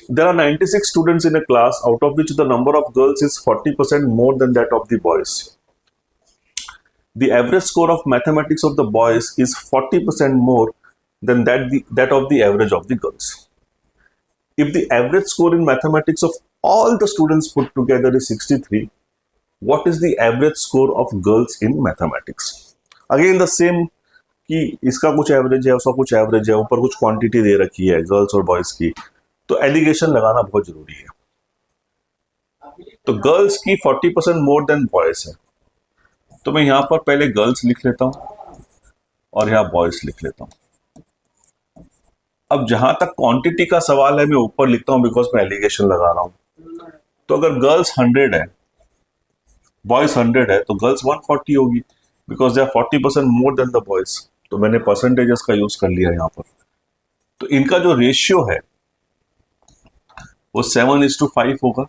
There are 96 students in a class, out of which the number of girls is 40% more than that of the boys. The average score of mathematics of the boys is 40% more than that of the average of the girls. If the average score in mathematics of all the students put together is 63, what is the average score of girls in mathematics? Again the same कि इसका कुछ average है, उसका कुछ average है, ऊपर कुछ quantity दे रखी है गर्ल्स और बॉयज की, तो एलिगेशन लगाना बहुत जरूरी है. तो गर्ल्स की 40% मोर देन बॉयज है, तो मैं यहां पर पहले गर्ल्स लिख लेता हूं और यहां बॉयज लिख लेता हूं. अब जहां तक क्वांटिटी का सवाल है मैं ऊपर लिखता हूं बिकॉज मैं एलिगेशन लगा रहा हूं. तो अगर गर्ल्स 100 है, बॉयज 100 है, तो गर्ल्स 140 होगी because they are 40% more than the boys. तो मैंने परसेंटेजेस का यूज कर लिया यहां पर. तो इनका जो रेशियो है वो 7:5 होगा.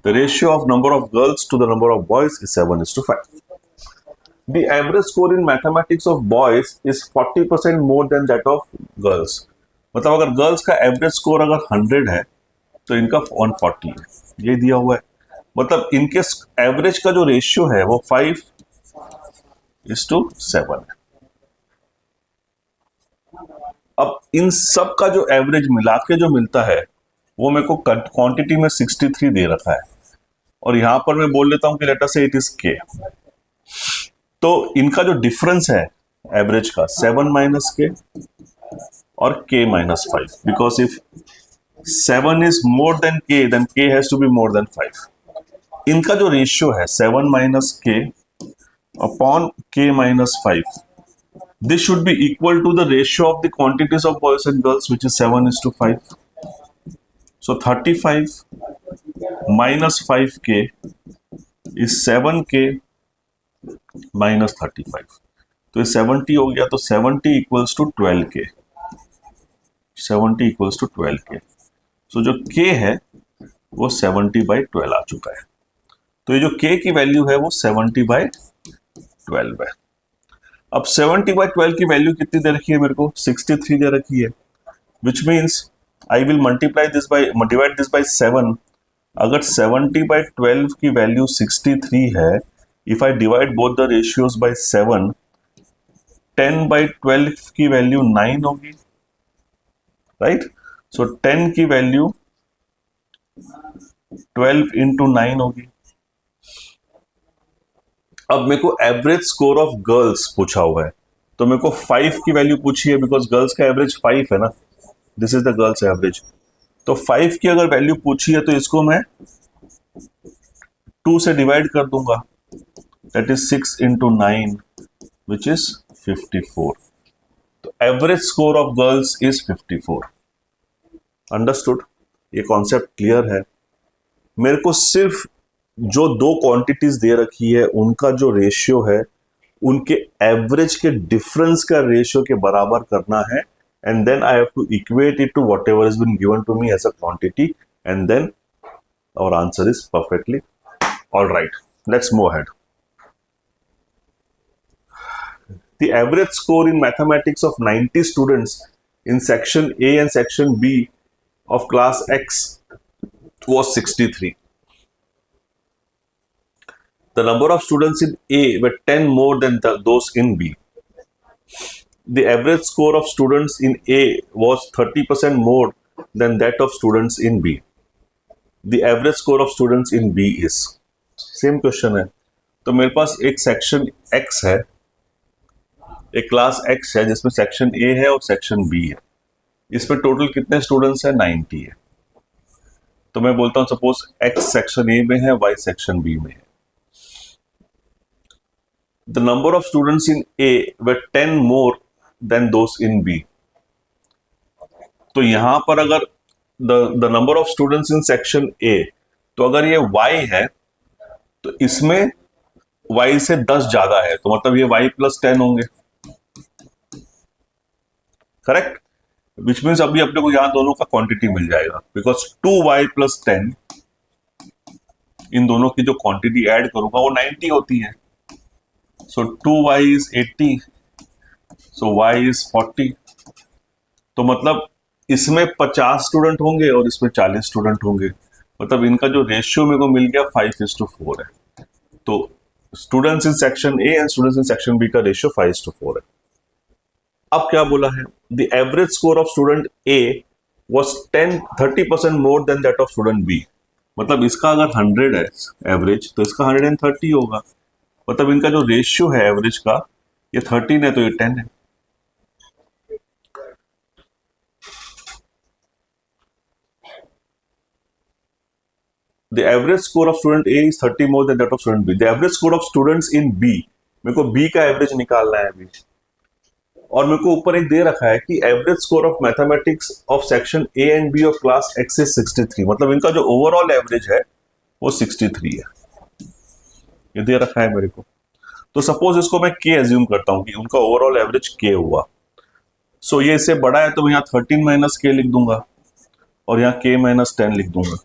The ratio of number of girls to the number of boys is 7:5. The average score in mathematics of boys is 40% more than that of girls. मतलब अगर गर्ल्स का एवरेज स्कोर अगर 100 है तो इनका 140 है, ये दिया हुआ है. मतलब इनके एवरेज का जो रेशियो है वो 5:7 है. अब इन सब का जो एवरेज मिला के जो मिलता है वो मेरे को क्वांटिटी में 63 दे रखा है, और यहां पर मैं बोल लेता हूं कि लेट अस से इट इज के. तो इनका जो डिफरेंस है एवरेज का 7 माइनस के और k minus 5, because if 7 is more than k has to be more than 5. इनका जो रेशियो है 7 minus k upon k minus 5, this should be equal to the ratio of the quantities of boys and girls, which is 7:5. So 35 minus 5k is 7k minus 35. तो ये 70 हो गया, तो 70 equals to 12k. 70 equals to 12k. So जो k है वो 70/12 आ चुका है. तो ये जो k की वैल्यू है वो 70/12 है. अब 70/12 की वैल्यू कितनी दे रखी है मेरे को? 63 दे रखी है, which means I will divide this by 7. अगर 70/12 की वैल्यू 63 है, if I divide both the ratios by 7, 10/12 की वैल्यू 9 होगी, राइट? सो 10 की वैल्यू 12 into 9 होगी. अब मेरे को एवरेज स्कोर ऑफ गर्ल्स पूछा हुआ है, तो मेरे को 5 की वैल्यू पूछी है बिकॉज गर्ल्स का एवरेज 5 है ना. This is the girls average. तो 5 की अगर वैल्यू पूछी है तो इसको मैं 2 से डिवाइड कर दूंगा, that is 6 into 9 which is 54. तो average score of girls is 54. Understood? ये कॉन्सेप्ट क्लियर है. मेरे को सिर्फ जो दो क्वांटिटीज दे रखी है उनका जो रेशियो है उनके एवरेज के डिफरेंस का रेशियो के बराबर करना है, and then I have to equate it to whatever has been given to me as a quantity, and then our answer is perfectly all right. Let's move ahead. The average score in mathematics of 90 students in section A and section B of class X was 63. The number of students in A were 10 more than those in B. The average score of students in A was 30% more than that of students in B. The average score of students in B is. Same question है. तो मेरे पास एक section X है, एक class X है जिसमें section A है और सेक्शन B है. इसमें टोटल कितने स्टूडेंट्स हैं? 90 है. तो मैं बोलता हूँ सपोज X सेक्शन A में है, Y सेक्शन B में है. The number of students in A were 10 more than those in B. तो यहां पर अगर the number of students in section A, तो अगर ये Y है तो इसमें Y से 10 ज्यादा है, तो मतलब ये Y+10 होंगे, करेक्ट? विच मीन्स अभी अपने को यहां दोनों का क्वांटिटी मिल जाएगा, बिकॉज 2Y+10 इन दोनों की जो क्वांटिटी ऐड करूंगा वो 90 होती है. So 2y is 80, so y is 40. तो मतलब इसमें 50 स्टूडेंट होंगे और इसमें 40 स्टूडेंट होंगे, मतलब इनका जो रेशियो मेरे को मिल गया 5:4 है। तो students in section A and students in section B का रेशियो 5:4 है। अब क्या बोला है, the average score of student A was 30% more than that of student B. मतलब इसका अगर 100 है एवरेज, तो इसका 130 होगा। मतलब इनका जो रेशियो है एवरेज का, ये 13 है तो ये 10 है। The average score of student A is 30 more than that of student B. The average score of students in B, मेरे को B का एवरेज निकालना है अभी। और मेरे को ऊपर एक दे रखा है कि average score of mathematics of section A and B of class X is 63। मतलब इनका जो ओवरऑल एवरेज है वो 63 है, ये दे रखा है मेरे को। तो सपोज इसको मैं के एज्यूम करता हूं कि उनका ओवरऑल एवरेज के हुआ। सो ये इससे बड़ा है तो मैं यहाँ 13 माइनस के लिख दूंगा और यहाँ के माइनस 10 लिख दूंगा,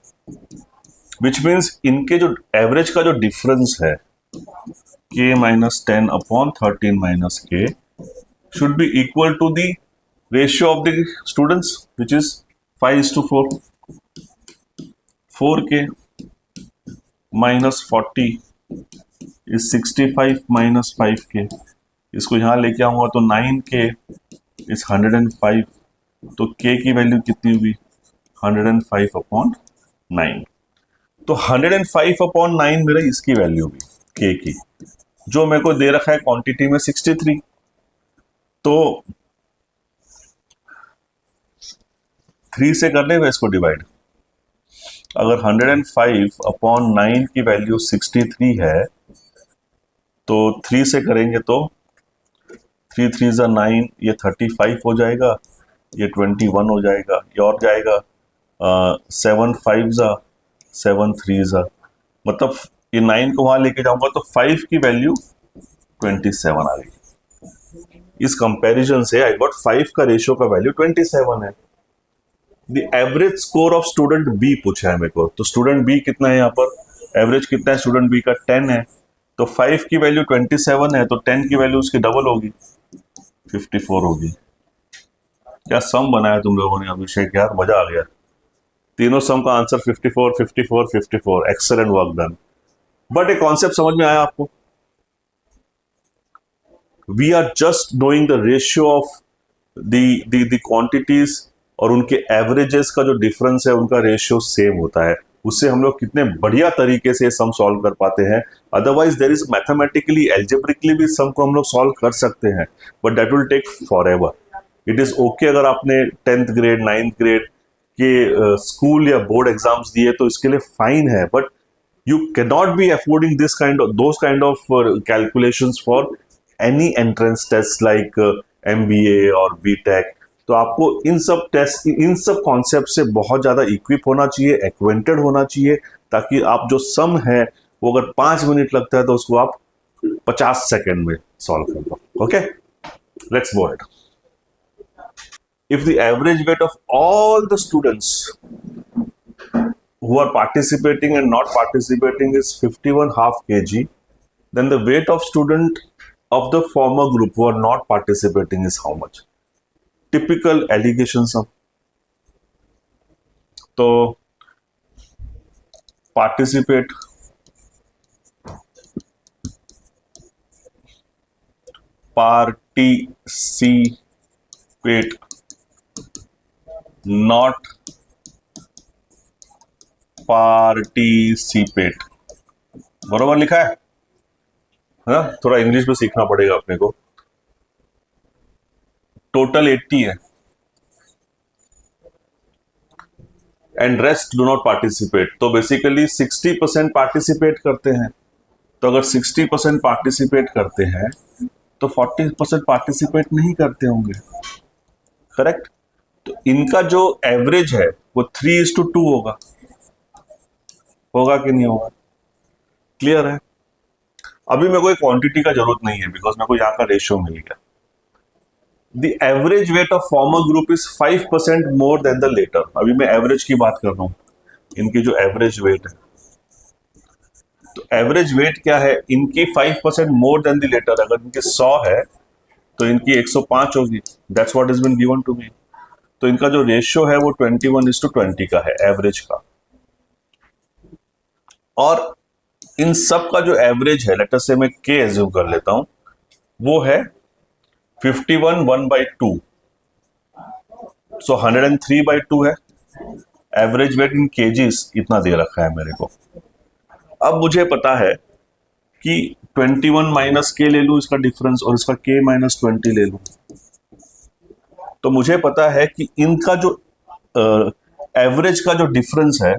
विच मीन्स इनके जो एवरेज का जो डिफरेंस है के माइनस 10 अपॉन 13 माइनस के should be equal to the ratio of the students, which is 5:4. 4k minus 40 is 65 minus 5k. इसको यहाँ लेके आऊंगा तो 9k is 105. तो k की वैल्यू कितनी हुई, 105 अपॉन 9। तो 105 अपॉन 9 मेरा इसकी वैल्यू हुई k की, जो मेरे को दे रखा है क्वांटिटी में 63। तो 3 से कर लेगा इसको डिवाइड। अगर 105 अपॉन 9 की वैल्यू 63 है तो 3 से करेंगे तो 3 3 ज़ा 9, ये 35 हो जाएगा, ये 21 हो जाएगा, ये और जाएगा 7 5 ज़ा 7 3 ज़ा, मतलब ये 9 को वहां लेके जाऊंगा तो 5 की वैल्यू 27 आ गई। इस कंपैरिजन से आई गॉट 5 का रेशियो का वैल्यू 27 है। The average score of student B पूछा है मेरे को, तो स्टूडेंट बी कितना है, यहाँ पर एवरेज कितना है स्टूडेंट बी का 10 है, तो 5 की वैल्यू 27 है तो 10 की वैल्यू उसकी डबल होगी, 54 होगी। क्या सम बनाया तुम लोगों ने अभिषेक, यार मजा आ गया। तीनों सम का answer 54 54 54। Excellent work done. But एक कॉन्सेप्ट समझ में आया आपको? We are just knowing the ratio of the quantities और उनके एवरेजेस का जो डिफरेंस है उनका रेशियो सेम होता है, उससे हम लोग कितने बढ़िया तरीके से सम सॉल्व कर पाते हैं। Otherwise there is mathematically algebraically भी सम को हम लोग सॉल्व कर सकते हैं, but that will take forever. It is okay अगर आपने 10th ग्रेड 9th ग्रेड के स्कूल या बोर्ड एग्जाम्स दिए तो इसके लिए फाइन है, but you can not be affording this kind of those kind of calculations for any entrance test like MBA और BTech। तो आपको इन सब टेस्ट, इन सब कॉन्सेप्ट से बहुत ज़्यादा इक्विप होना चाहिए, एक्वेंटेड होना चाहिए, ताकि आप जो सम है वो अगर 5 मिनट लगता है तो उसको आप 50 सेकेंड में सॉल्व कर दो। Okay, let's go ahead. If the average weight of all the students who are participating and not participating is 51.5 kg, then the weight of student of the former group who are not participating is how much? Typical allegation sum. तो participate not participate, बरोबर लिखा है ना? थोड़ा English में सीखना पड़ेगा अपने को। टोटल 80 है and rest do not participate, तो बेसिकली 60% पार्टिसिपेट करते हैं। तो अगर 60% पार्टिसिपेट करते हैं तो 40% पार्टिसिपेट नहीं करते होंगे, करेक्ट? तो इनका जो एवरेज है वो 3:2 होगा, होगा कि नहीं होगा? क्लियर है? अभी मेरे को एक क्वांटिटी का जरूरत नहीं है बिकॉज मेरे को यहाँ का रेशियो मिल गया। The average weight of former group is 5% more than the latter. अभी मैं एवरेज की बात कर रहा हूँ, इनकी जो एवरेज वेट है, तो एवरेज वेट क्या है इनकी 5% मोर देन द लेटर। अगर इनकी 100 है तो इनकी 105 होगी। That's what is been given to me. तो इनका जो रेशियो है वो 21:20 का है, एवरेज का। और इन सब का जो एवरेज है, लेट अस से मैं के एज्यूम कर लेता हूं, वो है 51 1/2, सो 103/2 है। एवरेज वेट इन केजीज इतना दे रखा है मेरे को। अब मुझे पता है कि 21 माइनस के ले लूं इसका डिफरेंस, और इसका के -20 ले लूं, तो मुझे पता है कि इनका जो एवरेज का जो डिफरेंस है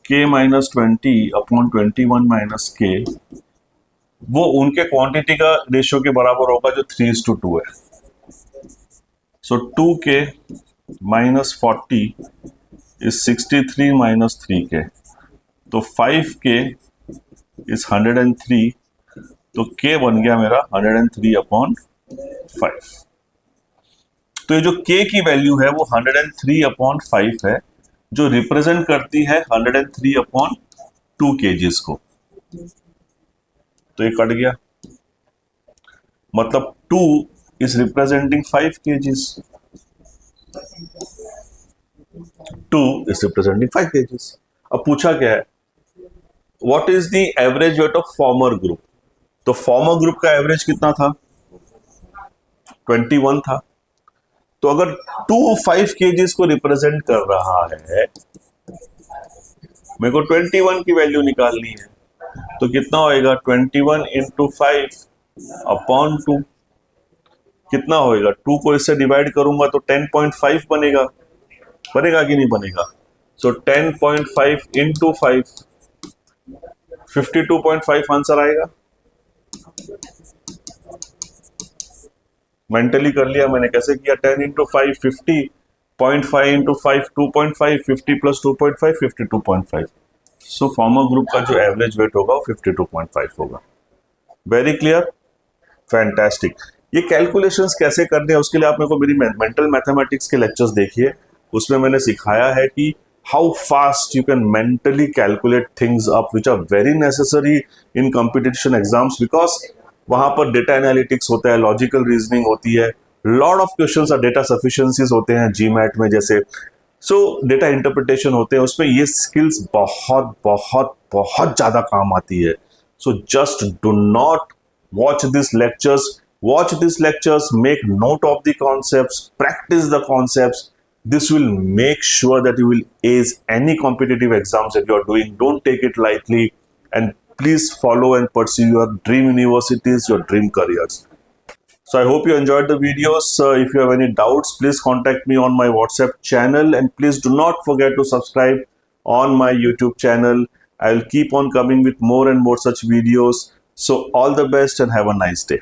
के -20 अपॉन 21 माइनस के, वो उनके क्वांटिटी का रेशियो के बराबर होगा जो 3:2 है। सो 2k -40 इज 63 माइनस 3k, तो 5k इज 103, तो k बन गया मेरा 103/5। तो ये जो k की वैल्यू है वो 103/5 है, जो रिप्रेजेंट करती है 103/2 kgs को। तो ये कट गया, मतलब 2 is representing 5 kgs, 2 is representing 5 kgs। अब पूछा क्या है, what is the average weight of former group. तो फॉर्मर ग्रुप का एवरेज कितना था, 21 था। तो अगर 2 5 kgs को रिप्रेजेंट कर रहा है, मेरे को 21 की वैल्यू निकालनी है, तो कितना होएगा 21 × 5/2, कितना होएगा, 2 को इससे डिवाइड करूंगा तो 10.5 बनेगा, बनेगा कि नहीं बनेगा। सो 10.5 × 5, 52.5 आंसर आएगा। मेंटली कर लिया मैंने, कैसे किया, 10 × 5 50, 0.5 × 5 2.5, 50 + 2.5 52.5। सो फॉर्मर ग्रुप का जो एवरेज वेट होगा वो 52.5 होगा। Very clear, fantastic. ये कैलकुलेशंस कैसे करने हैं उसके लिए आप मेरे को मेरी मेंटल मैथमेटिक्स के लेक्चर्स देखिए, उसमें मैंने सिखाया है कि how fast you can mentally calculate things up which are very necessary in competition exams, because वहां पर डेटा एनालिटिक्स होता है, लॉजिकल रीजनिंग होती है, लॉट ऑफ क्वेश्चंस और डेटा सफिशिएंसीज होते हैं जीमैट में जैसे, सो डेटा इंटरप्रिटेशन होते हैं, उसमें ये स्किल्स बहुत बहुत बहुत ज्यादा काम आती है। So just do not watch these lectures, make note of the concepts, practice the concepts. This will make sure that you will ace any competitive exams that you are doing. Don't take it lightly, and please follow and pursue your dream universities, your dream careers. So I hope you enjoyed the videos. If you have any doubts, please contact me on my WhatsApp channel, and please do not forget to subscribe on my YouTube channel. I'll keep on coming with more and more such videos. So all the best and have a nice day.